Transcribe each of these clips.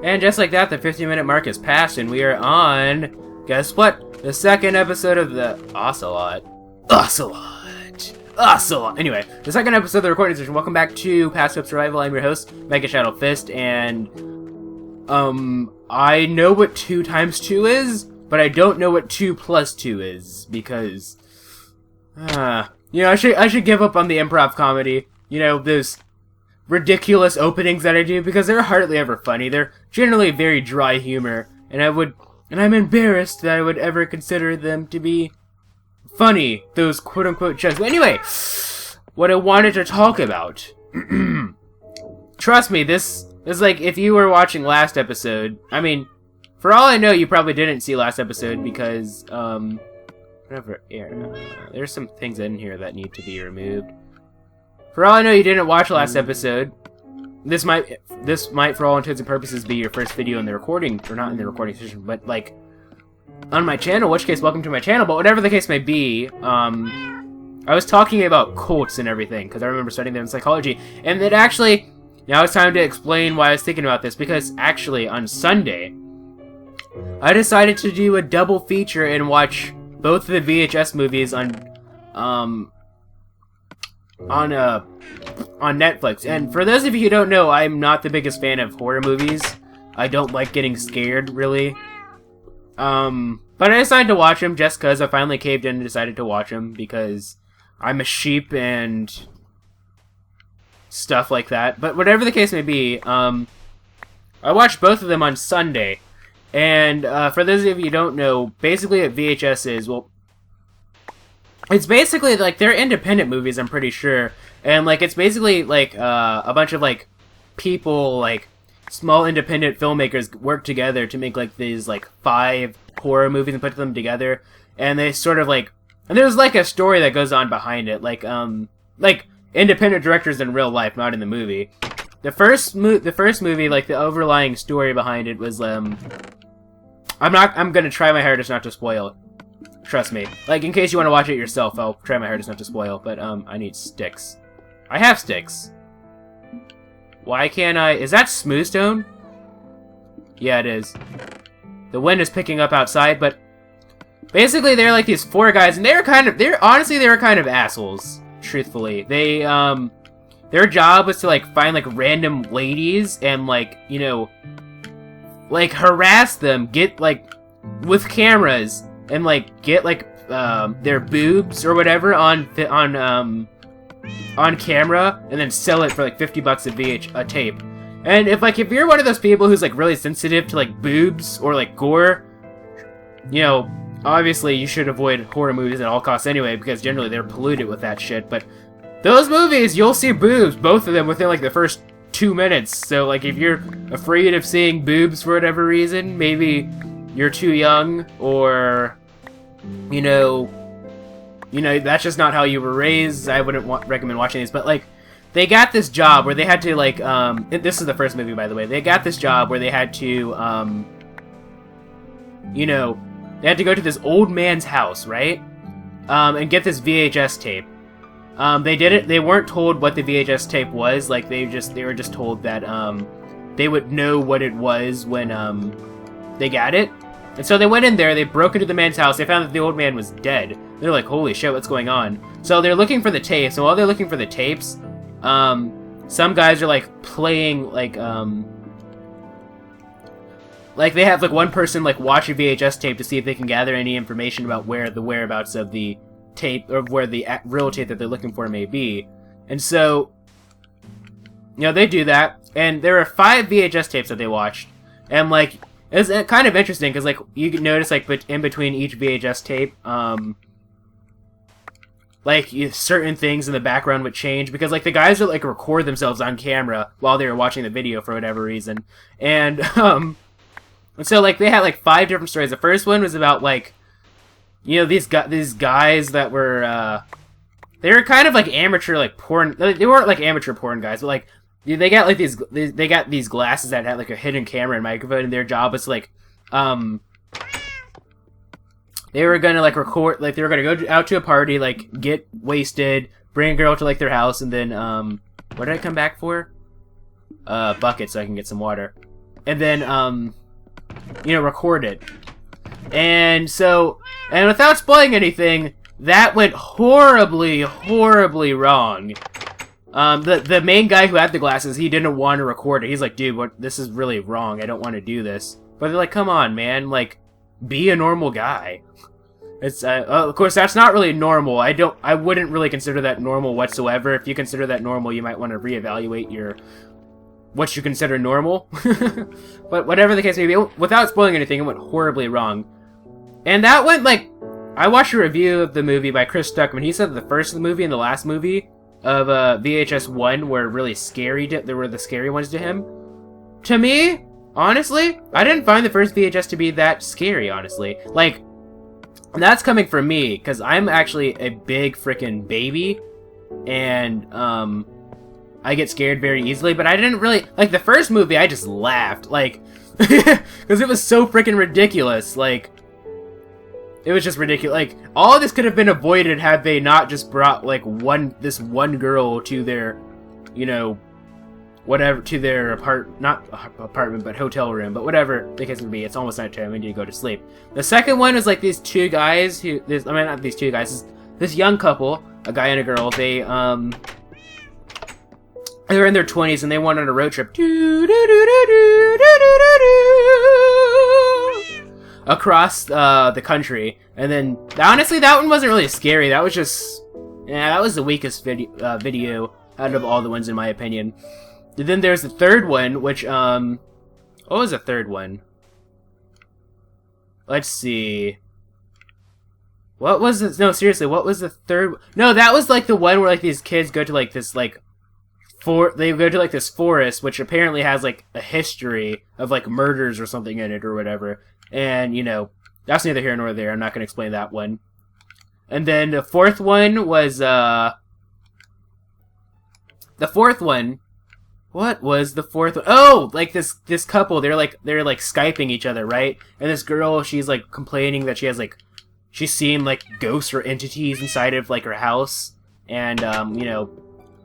And just like that, the 15-minute mark has passed, and we are on, guess what? The second episode of the Ocelot. Anyway, the second episode of the recording session. Welcome back to Past Hope Survival. I'm your host, MegaShadowFist, and I know what 2 times 2 is, but I don't know what 2 plus 2 is, because, I should give up on the improv comedy. You know, those ridiculous openings that I do, because they're hardly ever funny. They're generally very dry humor, and I'm embarrassed that I would ever consider them to be funny, those quote-unquote jokes. But anyway, what I wanted to talk about. Trust me, this is like, if you were watching last episode, I mean, for all I know, you probably didn't see last episode, because, there's some things in here that need to be removed. For all I know, you didn't watch last episode. This might, for all intents and purposes, be your first video in the recording, or not in the recording session, but, like, on my channel, in which case, welcome to my channel, but whatever the case may be, I was talking about cults and everything, because I remember studying them in psychology, and it actually, now it's time to explain why I was thinking about this, because actually, on Sunday, I decided to do a double feature and watch both of the VHS movies on Netflix. And for those of you who don't know, I'm not the biggest fan of horror movies. I don't like getting scared, really. But I decided to watch them just because I finally caved in and decided to watch them, because I'm a sheep and stuff like that. But whatever the case may be, I watched both of them on Sunday. And for those of you who don't know, basically what VHS is, well, it's basically, like, they're independent movies, I'm pretty sure. And, like, it's basically, like, a bunch of, like, people, like, small independent filmmakers work together to make, like, these, like, 5 horror movies and put them together. And they sort of, like, and there's, like, a story that goes on behind it. Like independent directors in real life, not in the movie. The first movie, like, the overlying story behind it was, I'm gonna try my hardest not to spoil it. Trust me. Like, in case you want to watch it yourself, I'll try my hardest not to spoil, but, I need sticks. I have sticks. Why can't I... Is that smooth stone? Yeah, it is. The wind is picking up outside, but... Basically, they're like these 4 guys, and honestly, they were kind of assholes, truthfully. They, their job was to, like, find, like, random ladies, and, like, you know, like, harass them, get, like, with cameras, and, like, get, like, their boobs or whatever on camera, and then sell it for, like, $50 a tape. And if you're one of those people who's, like, really sensitive to, like, boobs or, like, gore, you know, obviously you should avoid horror movies at all costs anyway, because generally they're polluted with that shit, but those movies, you'll see boobs, both of them, within, like, the first 2 minutes. So, like, if you're afraid of seeing boobs for whatever reason, maybe you're too young, or, you know, that's just not how you were raised, I wouldn't recommend watching these. But, like, they got this job where they had to, like, this is the first movie, by the way. They got this job where they had to, you know, they had to go to this old man's house, right? And get this VHS tape. They weren't told what the VHS tape was. Like, they were just told that, they would know what it was when, they got it. And so they went in there, they broke into the man's house, they found that the old man was dead. They're like, holy shit, what's going on? So they're looking for the tapes, and while they're looking for the tapes, some guys are, like, playing, like they have, like, one person, like, watch a VHS tape to see if they can gather any information about where the whereabouts of the tape, or where the real tape that they're looking for may be. And so, you know, they do that, and there are 5 VHS tapes that they watched, and, like, it's kind of interesting, because, like, you can notice, like, in between each VHS tape, like, certain things in the background would change, because, like, the guys would, like, record themselves on camera while they were watching the video for whatever reason. And so, like, they had, like, 5 different stories. The first one was about, like, you know, these guys that were, they were kind of, like, amateur, like, porn, they weren't, like, amateur porn guys, but, like, they got, like, they got these glasses that had, like, a hidden camera and microphone, and their job was to, like, they were gonna, like, record, like, they were gonna go out to a party, like, get wasted, bring a girl to, like, their house, and then, what did I come back for? Bucket, so I can get some water. and then, you know, record it. And so, and without spoiling anything, that went horribly, horribly wrong. The main guy who had the glasses, he didn't want to record it. He's like, dude, this is really wrong. I don't want to do this. But they're like, come on, man, like, be a normal guy. It's, of course, that's not really normal. I wouldn't really consider that normal whatsoever. If you consider that normal, you might want to reevaluate what you consider normal. But whatever the case may be, without spoiling anything, it went horribly wrong. And that went, like, I watched a review of the movie by Chris Stuckman. He said the first movie and the last movie of VHS 1 were really scary. They were the scary ones to him. To me, honestly, I didn't find the first VHS to be that scary, honestly. Like, that's coming from me, because I'm actually a big frickin' baby, and, I get scared very easily, but I didn't really, like, the first movie, I just laughed, like, because it was so frickin' ridiculous, like, it was just ridiculous, like, all of this could have been avoided had they not just brought, like, this one girl to their, you know, whatever, to their not apartment, but hotel room, but whatever the case would be. It's almost nighttime, I need to go to sleep. The second one was like these two guys not these two guys, this young couple, a guy and a girl, they were in their 20s and they went on a road trip across the country. And then, honestly, that one wasn't really scary. That was just, that was the weakest video out of all the ones in my opinion. Then there's the third one, which, what was the third one? Let's see. What was this? No, seriously, what was the third? No, that was, like, the one where, like, these kids go to, like, this, like, they go to, like, this forest, which apparently has, like, a history of, like, murders or something in it or whatever. And, you know, that's neither here nor there. I'm not gonna explain that one. And then the fourth one was, the fourth one... What was the fourth one? Oh, like this couple, they're like Skyping each other, right? And this girl, she's like complaining that she's seeing like ghosts or entities inside of like her house. And, you know,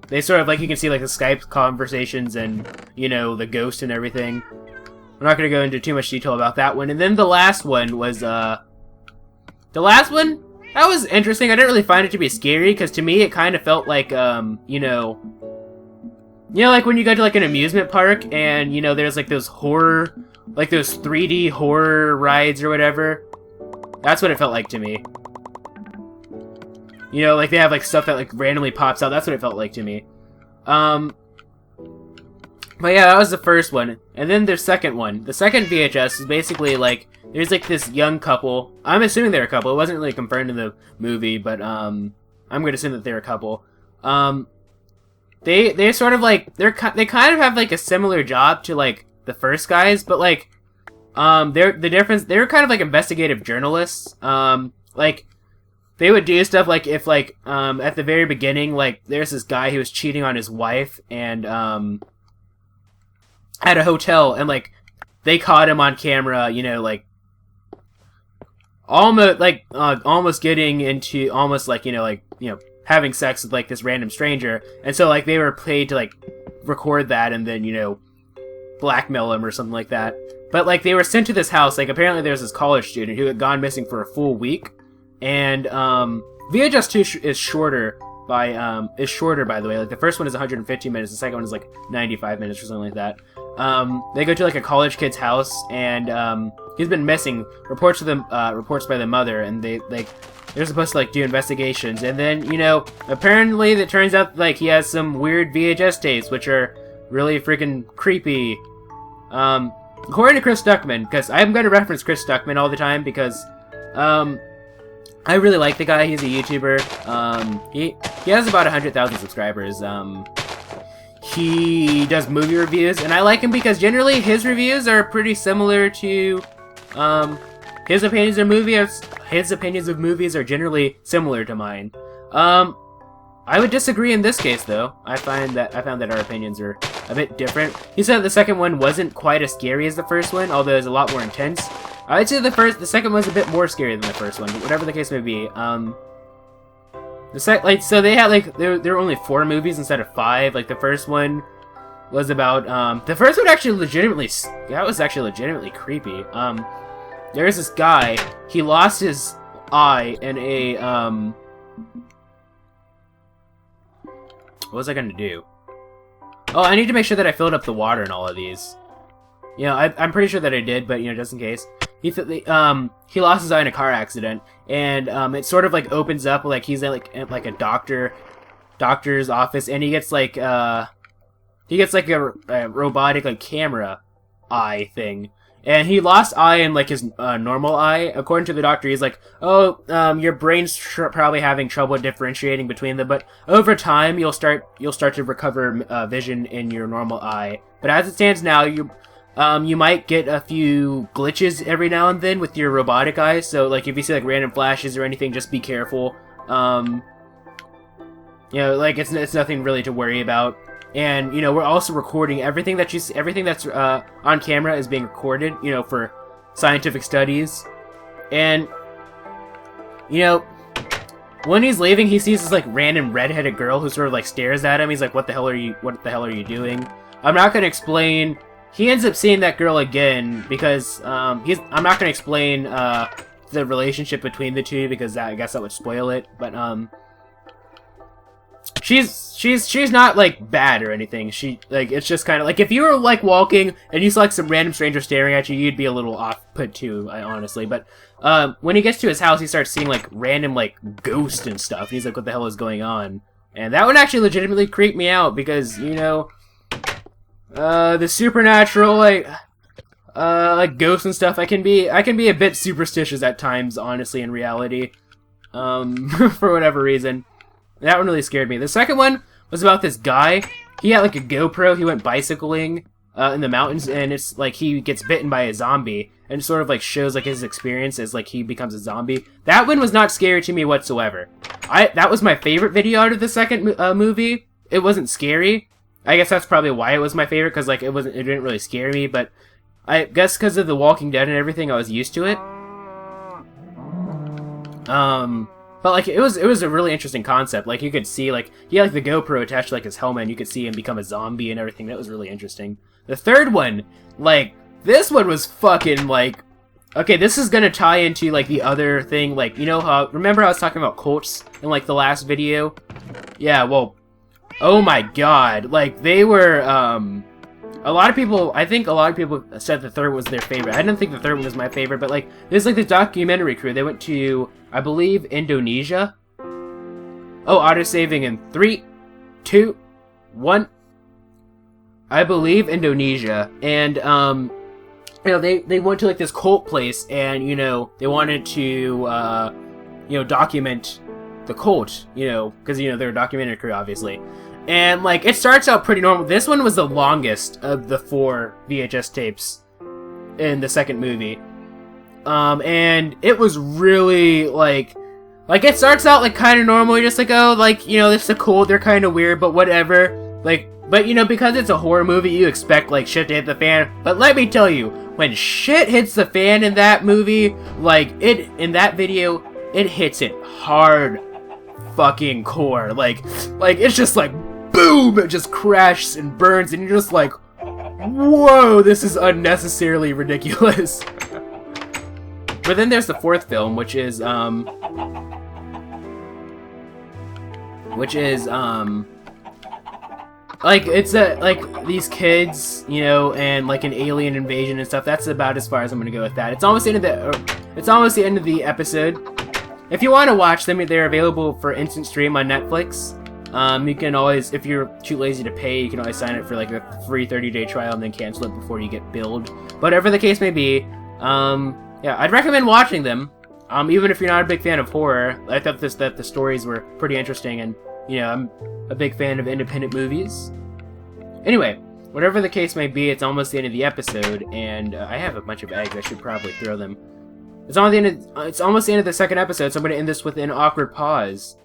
they sort of like, you can see like the Skype conversations and, you know, the ghost and everything. I'm not going to go into too much detail about that one. And then the last one was, the last one, that was interesting. I didn't really find it to be scary, because to me it kind of felt like, you know, like when you go to like an amusement park and, you know, there's like those horror, like those 3D horror rides or whatever. That's what it felt like to me. You know, like they have like stuff that like randomly pops out. That's what it felt like to me. But yeah, that was the first one. And then the second one. The second VHS is basically like, there's like this young couple. I'm assuming they're a couple. It wasn't really confirmed in the movie, but I'm going to assume that they're a couple. They sort of like, they kind of have like a similar job to like the first guys, but like, they're kind of like investigative journalists. Like, they would do stuff like if like, at the very beginning, like there's this guy who was cheating on his wife and, at a hotel, and like, they caught him on camera, you know, like, almost getting into, almost like, you know, having sex with like this random stranger, and so like they were paid to like record that and then, you know, blackmail him or something like that. But like they were sent to this house. Like apparently there's this college student who had gone missing for a full week, and VHS 2 is shorter by the way. Like the first one is 150 minutes, the second one is like 95 minutes or something like that. They go to like a college kid's house, and he's been missing. Reports by the mother, and they're supposed to like do investigations, and then, you know, apparently it turns out like he has some weird VHS tapes which are really freaking creepy. According to Chris Stuckman, because I'm going to reference Chris Stuckman all the time because I really like the guy. He's a YouTuber. He has about 100,000 subscribers. He does movie reviews, and I like him because generally his reviews are pretty similar to his opinions of movies are generally similar to mine. I would disagree in this case, though. I found that our opinions are a bit different. He said the second one wasn't quite as scary as the first one, although it's a lot more intense. I'd say the second one's a bit more scary than the first one, but whatever the case may be. So they had like there were only 4 movies instead of 5. Like the first one, was about, the first one actually legitimately, that was actually legitimately creepy. There's this guy, he lost his eye in a, what was I gonna do? Oh, I need to make sure that I filled up the water in all of these. You know, I'm pretty sure that I did, but, you know, just in case. He lost his eye in a car accident, and, it sort of, like, opens up, like, he's at, like a doctor's office, and he gets, like, a robotic, like, camera eye thing. And he lost eye in, like, his normal eye. According to the doctor, he's like, oh, your brain's probably having trouble differentiating between them, but over time, you'll start to recover vision in your normal eye. But as it stands now, you might get a few glitches every now and then with your robotic eyes. So, like, if you see, like, random flashes or anything, just be careful. You know, like, it's nothing really to worry about. And, you know, we're also recording everything that's on camera is being recorded, you know, for scientific studies. And, you know, when he's leaving, he sees this, like, random redheaded girl who sort of, like, stares at him. He's like, what the hell are you doing? I'm not gonna explain. He ends up seeing that girl again because, I'm not gonna explain, the relationship between the two because I guess that would spoil it, but, she's not, like, bad or anything. It's just kind of, like, if you were, like, walking and you saw, like, some random stranger staring at you, you'd be a little off-put, too, honestly. But, when he gets to his house, he starts seeing, like, random, like, ghosts and stuff. He's like, what the hell is going on? And that one actually legitimately creeped me out because, you know, the supernatural, like ghosts and stuff, I can be a bit superstitious at times, honestly, in reality. For whatever reason. That one really scared me. The second one was about this guy. He had, like, a GoPro. He went bicycling in the mountains, and it's, like, he gets bitten by a zombie, and it sort of, like, shows, like, his experience as, like, he becomes a zombie. That one was not scary to me whatsoever. That was my favorite video out of the second movie. It wasn't scary. I guess that's probably why it was my favorite, because, like, it didn't really scare me, but I guess because of The Walking Dead and everything, I was used to it. But, like, it was a really interesting concept. Like, you could see, like, he had, like, the GoPro attached to, like, his helmet, and you could see him become a zombie and everything. That was really interesting. The third one, like, this one was fucking, like, okay, this is gonna tie into, like, the other thing, like, you know how, remember I was talking about cults in, like, the last video? Yeah, well, oh my god, like, they were, I think a lot of people said the third one was their favorite. I didn't think the third one was my favorite, but, like, there's, like, this documentary crew. They went to, I believe, Indonesia. Oh, autosaving in 3, 2, 1. I believe Indonesia. And, you know, they went to, like, this cult place, and, you know, they wanted to, you know, document the cult, you know, because, you know, they're a documentary crew, obviously. And, like, it starts out pretty normal. This one was the longest of the 4 VHS tapes in the second movie. And it was really, like, it starts out, like, kind of normal. You're just like, oh, like, you know, it's a cool, they're kind of weird, but whatever. Like, but, you know, because it's a horror movie, you expect, like, shit to hit the fan. But let me tell you, when shit hits the fan in that movie, like, in that video, it hits it hard fucking core. Like, it's just like, boom! It just crashes and burns, and you're just like, whoa, this is unnecessarily ridiculous. But then there's the fourth film, which is, like, it's like, these kids, you know, and, like, an alien invasion and stuff. That's about as far as I'm gonna go with that. It's almost the end of the episode. If you want to watch them, they're available for instant stream on Netflix. You can always, if you're too lazy to pay, you can always sign up for, like, a free 30-day trial and then cancel it before you get billed. Whatever the case may be, yeah, I'd recommend watching them. Even if you're not a big fan of horror. I thought that the stories were pretty interesting, and, you know, I'm a big fan of independent movies. Anyway, whatever the case may be, it's almost the end of the episode, and I have a bunch of eggs. I should probably throw them. It's almost the end of the second episode, so I'm going to end this with an awkward pause.